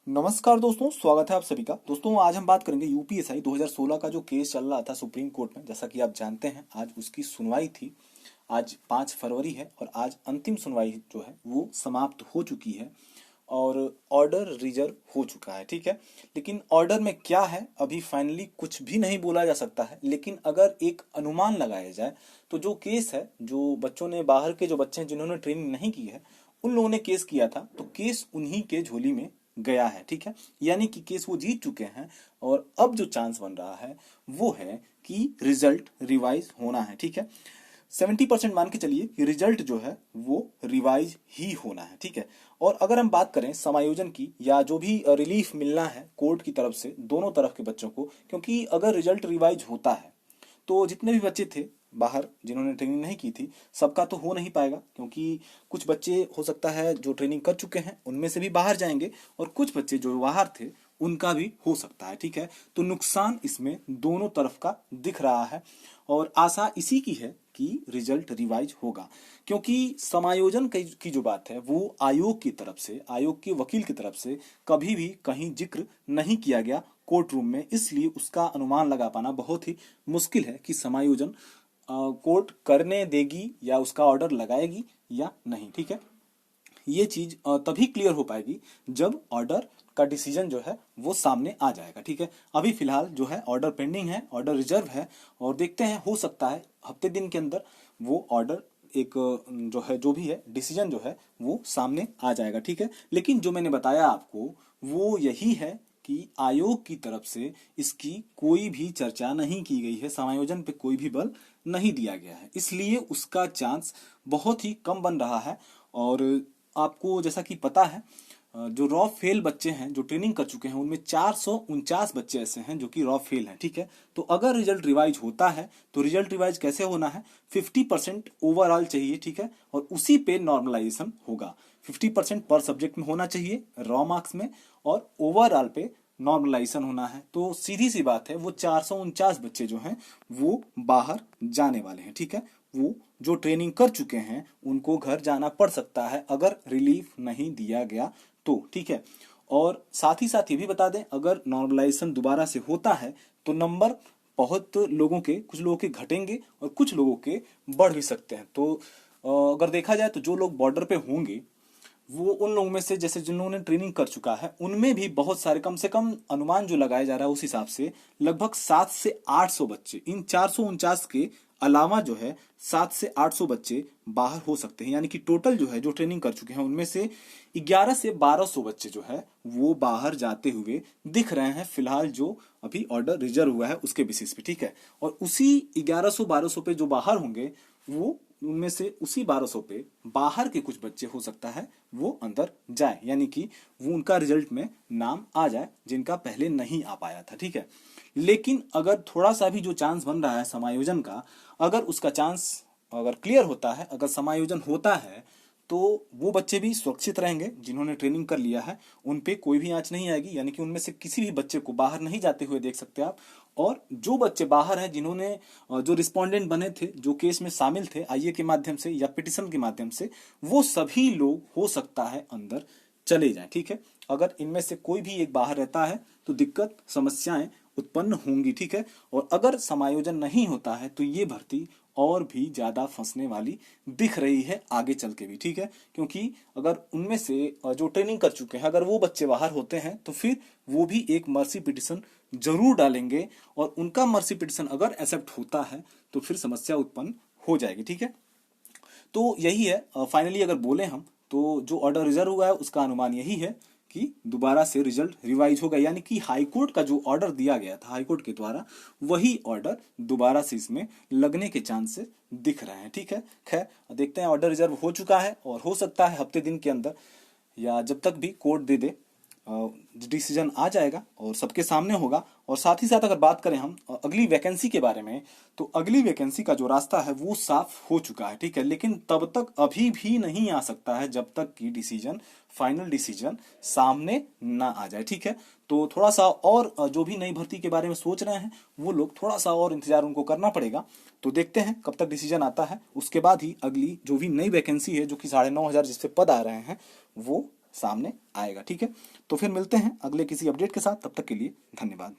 नमस्कार दोस्तों, स्वागत है आप सभी का। दोस्तों आज हम बात करेंगे यूपीएसआई 2016 का जो केस चल रहा था सुप्रीम कोर्ट में। जैसा कि आप जानते हैं आज उसकी सुनवाई थी। आज 5 फरवरी है और आज अंतिम सुनवाई जो है वो समाप्त हो चुकी है और ऑर्डर रिजर्व हो चुका है। ठीक है, लेकिन ऑर्डर में क्या है अभी फाइनली कुछ भी नहीं बोला जा सकता है। लेकिन अगर एक अनुमान लगाया जाए तो जो केस है, जो बच्चों ने, बाहर के जो बच्चे हैं जिन्होंने ट्रेनिंग नहीं की है, उन लोगों ने केस किया था, तो केस उन्हीं के झोली में गया है। ठीक है, यानी कि केस वो जीत चुके हैं और अब जो चांस बन रहा है वो है कि रिजल्ट रिवाइज होना है। ठीक है, 70% मान के चलिए कि रिजल्ट जो है वो रिवाइज ही होना है। ठीक है, और अगर हम बात करें समायोजन की या जो भी रिलीफ मिलना है कोर्ट की तरफ से दोनों तरफ के बच्चों को, क्योंकि अगर रिजल्ट रिवाइज होता है तो जितने भी बच्चे थे बाहर जिन्होंने ट्रेनिंग नहीं की थी सबका तो हो नहीं पाएगा, क्योंकि कुछ बच्चे हो सकता है जो ट्रेनिंग कर चुके हैं उनमें से भी बाहर जाएंगे और कुछ बच्चे जो बाहर थे उनका भी हो सकता है। ठीक है, तो नुकसान इसमें दोनों तरफ का दिख रहा है और आशा इसी की है कि रिजल्ट रिवाइज होगा, क्योंकि समायोजन की जो बात है वो आयोग की तरफ से, आयोग के वकील की तरफ से कभी भी कहीं जिक्र नहीं किया गया कोर्ट रूम में। इसलिए उसका अनुमान लगा पाना बहुत ही मुश्किल है कि समायोजन कोर्ट करने देगी या उसका ऑर्डर लगाएगी या नहीं। ठीक है, ये चीज तभी क्लियर हो पाएगी जब ऑर्डर का डिसीजन जो है वो सामने आ जाएगा। ठीक है, अभी फिलहाल जो है ऑर्डर पेंडिंग है, ऑर्डर रिजर्व है और देखते हैं, हो सकता है हफ्ते दिन के अंदर वो ऑर्डर एक जो है, जो भी है डिसीजन जो है वो सामने आ जाएगा। ठीक है, लेकिन जो मैंने बताया आपको वो यही है कि आयोग की तरफ से इसकी कोई भी चर्चा नहीं की गई है, समायोजन पे कोई भी बल नहीं दिया गया है, इसलिए उसका चांस बहुत ही कम बन रहा है। और आपको जैसा कि पता है जो रॉ फेल बच्चे हैं जो ट्रेनिंग कर चुके हैं उनमें 449 बच्चे ऐसे हैं जो कि रॉ फेल हैं। ठीक है, तो अगर रिजल्ट रिवाइज होता है तो रिजल्ट रिवाइज कैसे होना है, 50% ओवरऑल चाहिए। ठीक है, और उसी पे नॉर्मलाइजेशन होगा। 50% पर सब्जेक्ट में होना चाहिए रॉ मार्क्स में और ओवरऑल पे नॉर्मलाइजेशन होना है। तो सीधी सी बात है वो 449 बच्चे जो हैं वो बाहर जाने वाले हैं। ठीक है, वो जो ट्रेनिंग कर चुके हैं उनको घर जाना पड़ सकता है अगर रिलीफ नहीं दिया गया तो। ठीक है, और साथ ही साथ ये भी बता दें, अगर नॉर्मलाइजेशन दोबारा से होता है तो नंबर बहुत लोगों के, कुछ लोगों के घटेंगे और कुछ लोगों के बढ़ भी सकते हैं। तो अगर देखा जाए तो जो लोग बॉर्डर पे होंगे वो उन लोगों में से, जैसे जिन्होंने ट्रेनिंग कर चुका है उनमें भी बहुत सारे, कम से कम अनुमान जो लगाया जा रहा है उस हिसाब से लगभग 700 से 800 बच्चे, इन 449 के अलावा जो है 700 से 800 बच्चे बाहर हो सकते हैं। यानी कि टोटल जो है जो ट्रेनिंग कर चुके हैं उनमें से 11 से 1200 बच्चे जो है वो बाहर जाते हुए दिख रहे हैं फिलहाल, जो अभी ऑर्डर रिजर्व हुआ है उसके बेसिस पे। ठीक है, और उसी 1100-1200 पे जो बाहर होंगे वो, उनमें से उसी 1200 पे बाहर के कुछ बच्चे हो सकता है वो अंदर जाए, यानी कि वो उनका रिजल्ट में नाम आ जाए जिनका पहले नहीं आ पाया था। ठीक है, लेकिन अगर थोड़ा सा भी जो चांस बन रहा है समायोजन का, अगर उसका चांस अगर क्लियर होता है, अगर समायोजन होता है तो वो बच्चे भी सुरक्षित रहेंगे जिन्होंने ट्रेनिंग कर लिया है, उन पे कोई भी आंच नहीं आएगी। यानी कि उनमें से किसी भी बच्चे को बाहर नहीं जाते हुए देख सकते आप। और जो बच्चे बाहर हैं जिन्होंने, जो रिस्पोंडेंट बने थे, जो केस में शामिल थे आईए के माध्यम से या पिटिशन के माध्यम से, वो सभी लोग हो सकता है अंदर चले जाएं। ठीक है, अगर इनमें से कोई भी एक बाहर रहता है तो दिक्कत, समस्याएं उत्पन्न होंगी। ठीक है, और अगर समायोजन नहीं होता है तो ये भर्ती और भी ज्यादा फंसने वाली दिख रही है आगे चल के भी। ठीक है, क्योंकि अगर उनमें से जो ट्रेनिंग कर चुके हैं अगर वो बच्चे बाहर होते हैं तो फिर वो भी एक मर्सी पिटिशन जरूर डालेंगे और उनका मर्सी पिटिशन अगर एक्सेप्ट होता है तो फिर समस्या उत्पन्न हो जाएगी। ठीक है, तो यही है फाइनली अगर बोले हम तो जो ऑर्डर रिजर्व हुआ है उसका अनुमान यही है कि दोबारा से रिजल्ट रिवाइज होगा, यानी कि हाईकोर्ट का जो ऑर्डर दिया गया था हाईकोर्ट के द्वारा वही ऑर्डर दोबारा से इसमें लगने के चांसेस दिख रहे हैं। ठीक है, खैर देखते हैं, ऑर्डर रिजर्व हो चुका है और हो सकता है हफ्ते दिन के अंदर या जब तक भी कोर्ट दे दे डिसीजन आ जाएगा और सबके सामने होगा। और साथ ही साथ अगर बात करें हम अगली वैकेंसी के बारे में, तो अगली वैकेंसी का जो रास्ता है वो साफ हो चुका है। ठीक है, लेकिन तब तक अभी भी नहीं आ सकता है जब तक कि डिसीजन, फाइनल डिसीजन सामने ना आ जाए। ठीक है, तो थोड़ा सा और जो भी नई भर्ती के बारे में सोच रहे हैं वो लोग थोड़ा सा और इंतजार उनको करना पड़ेगा। तो देखते हैं कब तक डिसीजन आता है, उसके बाद ही अगली जो भी नई वैकेंसी है जो कि 9,500 जिससे पद आ रहे हैं वो सामने आएगा। ठीक है, तो फिर मिलते हैं अगले किसी अपडेट के साथ, तब तक के लिए धन्यवाद।